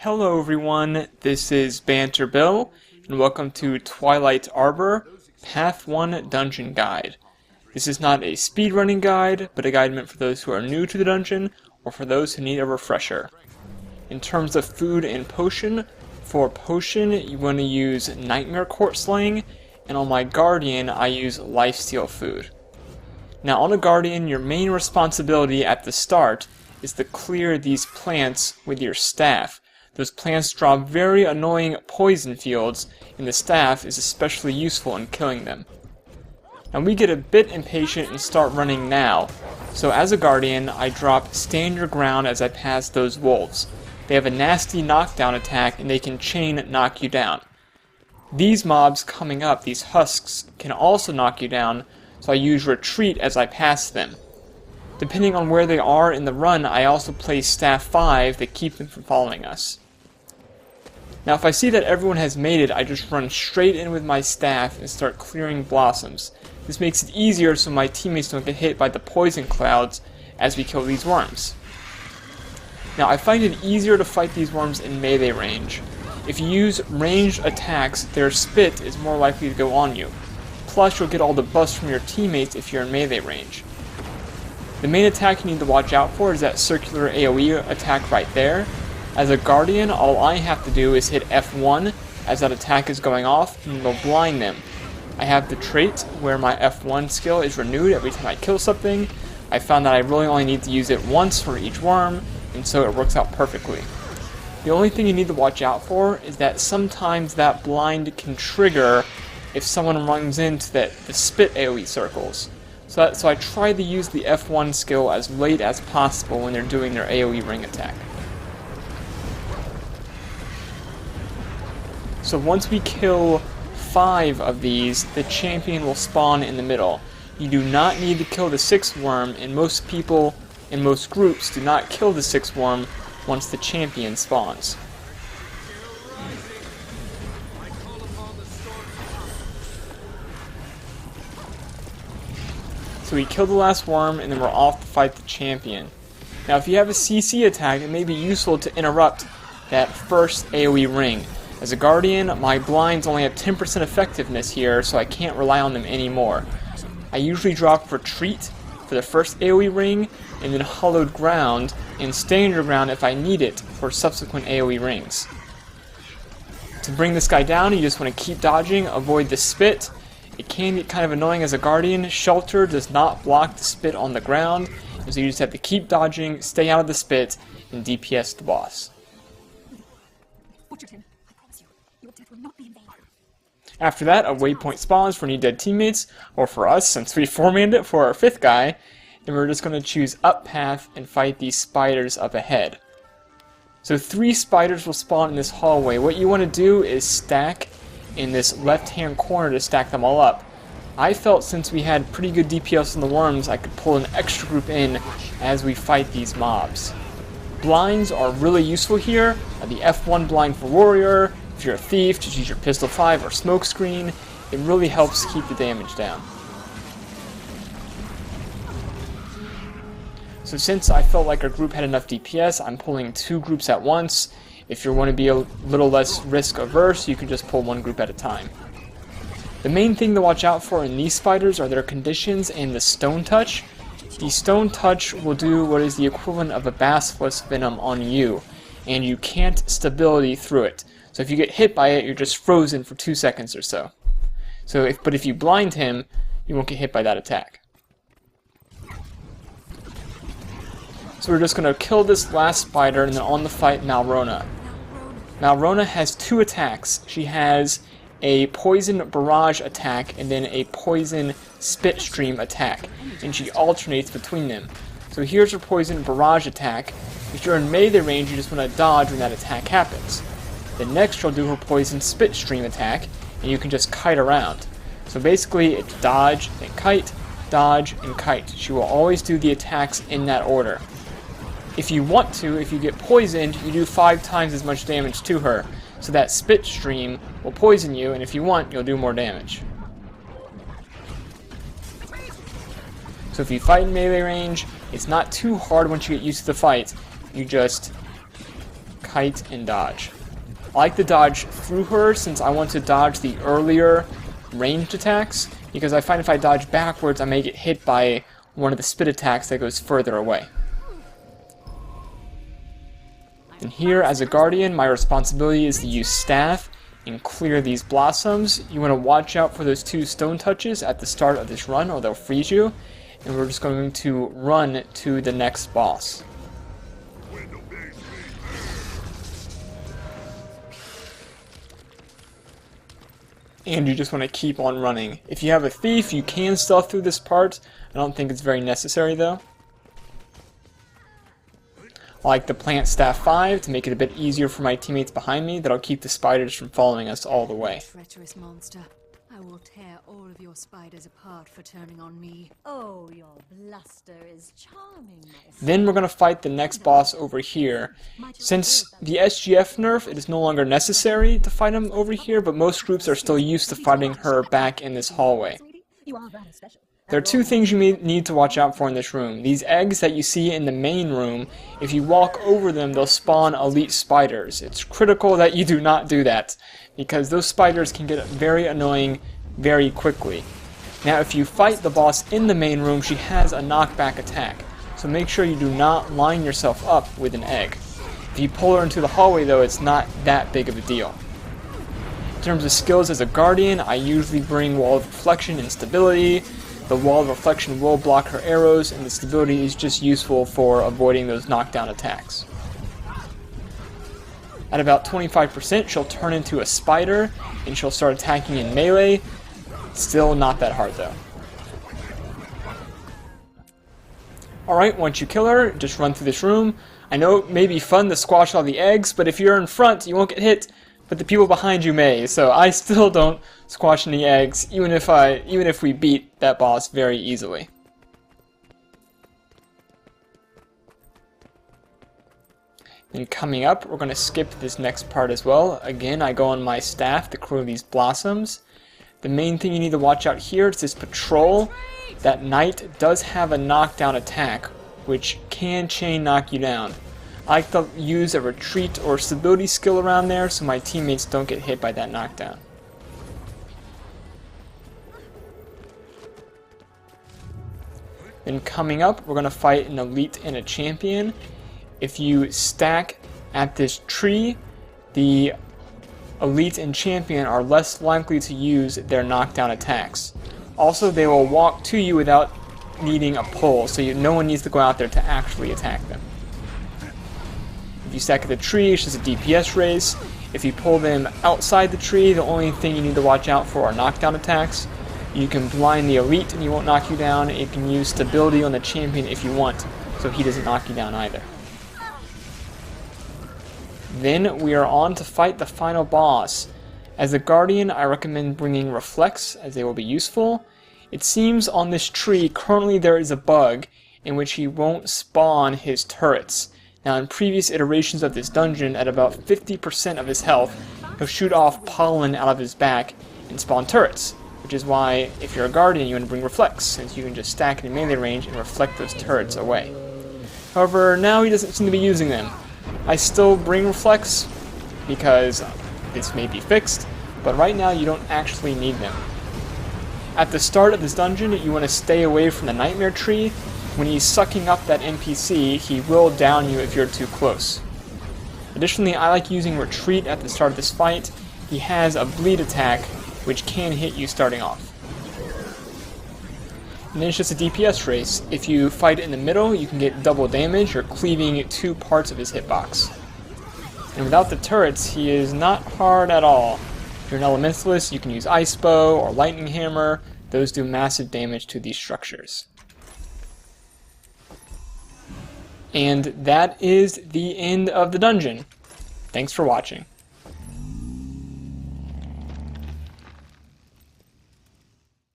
Hello everyone, this is Banter Bill, and welcome to Twilight Arbor, Path 1 Dungeon Guide. This is not a speedrunning guide, but a guide meant for those who are new to the dungeon, or for those who need a refresher. In terms of food and potion, for potion you want to use Nightmare Court Slaying, and on my Guardian I use Lifesteal Food. Now on a Guardian, your main responsibility at the start is to clear these plants with your staff. Those plants drop very annoying poison fields, and the staff is especially useful in killing them. Now we get a bit impatient and start running now, so as a Guardian I drop Stand Your Ground as I pass those wolves. They have a nasty knockdown attack and they can chain knock you down. These mobs coming up, these husks, can also knock you down, so I use Retreat as I pass them. Depending on where they are in the run, I also place Staff 5 to keep them from following us. Now if I see that everyone has made it, I just run straight in with my staff and start clearing blossoms. This makes it easier so my teammates don't get hit by the poison clouds as we kill these worms. Now I find it easier to fight these worms in melee range. If you use ranged attacks, their spit is more likely to go on you. Plus you'll get all the buffs from your teammates if you're in melee range. The main attack you need to watch out for is that circular AoE attack right there. As a Guardian, all I have to do is hit F1 as that attack is going off, and it'll blind them. I have the trait where my F1 skill is renewed every time I kill something. I found that I really only need to use it once for each worm, and so it works out perfectly. The only thing you need to watch out for is that sometimes that blind can trigger if someone runs into the spit AoE circles. So I try to use the F1 skill as late as possible when they're doing their AoE ring attack. So once we kill 5 of these, the champion will spawn in the middle. You do not need to kill the 6th worm, and most people in most groups do not kill the 6th worm once the champion spawns. So we kill the last worm, and then we're off to fight the champion. Now if you have a CC attack, it may be useful to interrupt that first AoE ring. As a Guardian, my blinds only have 10% effectiveness here, so I can't rely on them anymore. I usually drop Retreat for the first AoE ring, and then Hollowed Ground, and Stand Your Ground if I need it for subsequent AoE rings. To bring this guy down, you just want to keep dodging, avoid the spit. It can get kind of annoying as a Guardian. Shelter does not block the spit on the ground, and so you just have to keep dodging, stay out of the spit, and DPS the boss. After that, a waypoint spawns for any dead teammates, or for us, since we 4-manned it for our 5th guy, and we're just going to choose up path and fight these spiders up ahead. So 3 spiders will spawn in this hallway. What you want to do is stack in this left-hand corner to stack them all up. I felt since we had pretty good DPS on the worms, I could pull an extra group in as we fight these mobs. Blinds are really useful here. The F1 blind for warrior. If you're a thief, just use your pistol 5 or smoke screen. It really helps keep the damage down. So since I felt like our group had enough DPS, I'm pulling 2 groups at once. If you want to be a little less risk averse, you can just pull 1 group at a time. The main thing to watch out for in these spiders are their conditions and the stone touch. The stone touch will do what is the equivalent of a basilisk venom on you, and you can't stability through it. So if you get hit by it, you're just frozen for 2 seconds or so. But if you blind him, you won't get hit by that attack. So we're just going to kill this last spider and then on the fight Rona. Rona has 2 attacks. She has a poison barrage attack and then a poison spit stream attack, and she alternates between them. So here's her poison barrage attack. If you're in melee range, you just want to dodge when that attack happens. Then next she'll do her poison spit stream attack, and you can just kite around. So basically it's dodge, then kite, dodge, and kite. She will always do the attacks in that order. If you want to, if you get poisoned, you do 5 times as much damage to her. So that spit stream will poison you, and if you want, you'll do more damage. So if you fight in melee range, it's not too hard once you get used to the fight. You just kite, and dodge. I like to dodge through her since I want to dodge the earlier ranged attacks, because I find if I dodge backwards I may get hit by one of the spit attacks that goes further away. And here, as a guardian, my responsibility is to use staff and clear these blossoms. You want to watch out for those 2 stone touches at the start of this run, or they'll freeze you. And we're just going to run to the next boss. And you just want to keep on running. If you have a thief, you can stealth through this part. I don't think it's very necessary though. I like to plant staff 5 to make it a bit easier for my teammates behind me. That'll keep the spiders from following us all the way. Treacherous monster. I will tear all of your spiders apart for turning on me. Oh, your bluster is charming, my friend. Then we're going to fight the next boss over here. Since the SGF nerf, it is no longer necessary to fight him over here, but most groups are still used to fighting her back in this hallway. There are 2 things you may need to watch out for in this room. These eggs that you see in the main room, if you walk over them, they'll spawn elite spiders. It's critical that you do not do that, because those spiders can get very annoying very quickly. Now, if you fight the boss in the main room, she has a knockback attack, so make sure you do not line yourself up with an egg. If you pull her into the hallway, though, it's not that big of a deal. In terms of skills as a guardian, I usually bring Wall of Reflection and Stability. The Wall of Reflection will block her arrows, and the Stability is just useful for avoiding those knockdown attacks. At about 25%, she'll turn into a spider, and she'll start attacking in melee. Still not that hard, though. Alright, once you kill her, just run through this room. I know it may be fun to squash all the eggs, but if you're in front, you won't get hit, but the people behind you may, so I still don't squash any eggs, even if we beat that boss very easily. And coming up, we're going to skip this next part as well. Again, I go on my staff to clear these blossoms. The main thing you need to watch out here is this patrol. That knight does have a knockdown attack, which can chain knock you down. I like to use a retreat or stability skill around there so my teammates don't get hit by that knockdown. Then coming up, we're going to fight an elite and a champion. If you stack at this tree, the elite and champion are less likely to use their knockdown attacks. Also, they will walk to you without needing a pull, so no one needs to go out there to actually attack them. If you stack at the tree, it's just a DPS race. If you pull them outside the tree, the only thing you need to watch out for are knockdown attacks. You can blind the elite and he won't knock you down. You can use stability on the champion if you want, so he doesn't knock you down either. Then we are on to fight the final boss. As a guardian, I recommend bringing Reflex, as they will be useful. It seems on this tree currently there is a bug in which he won't spawn his turrets. Now, in previous iterations of this dungeon, at about 50% of his health, he'll shoot off pollen out of his back and spawn turrets, which is why, if you're a guardian, you want to bring Reflex, since you can just stack it in melee range and reflect those turrets away. However, now he doesn't seem to be using them. I still bring Reflex, because this may be fixed, but right now you don't actually need them. At the start of this dungeon, you want to stay away from the Nightmare Tree. When he's sucking up that NPC, he will down you if you're too close. Additionally, I like using Retreat at the start of this fight. He has a bleed attack, which can hit you starting off. And then it's just a DPS race. If you fight in the middle, you can get double damage or cleaving 2 parts of his hitbox. And without the turrets, he is not hard at all. If you're an Elementalist, you can use Ice Bow or Lightning Hammer. Those do massive damage to these structures. And that is the end of the dungeon. Thanks for watching.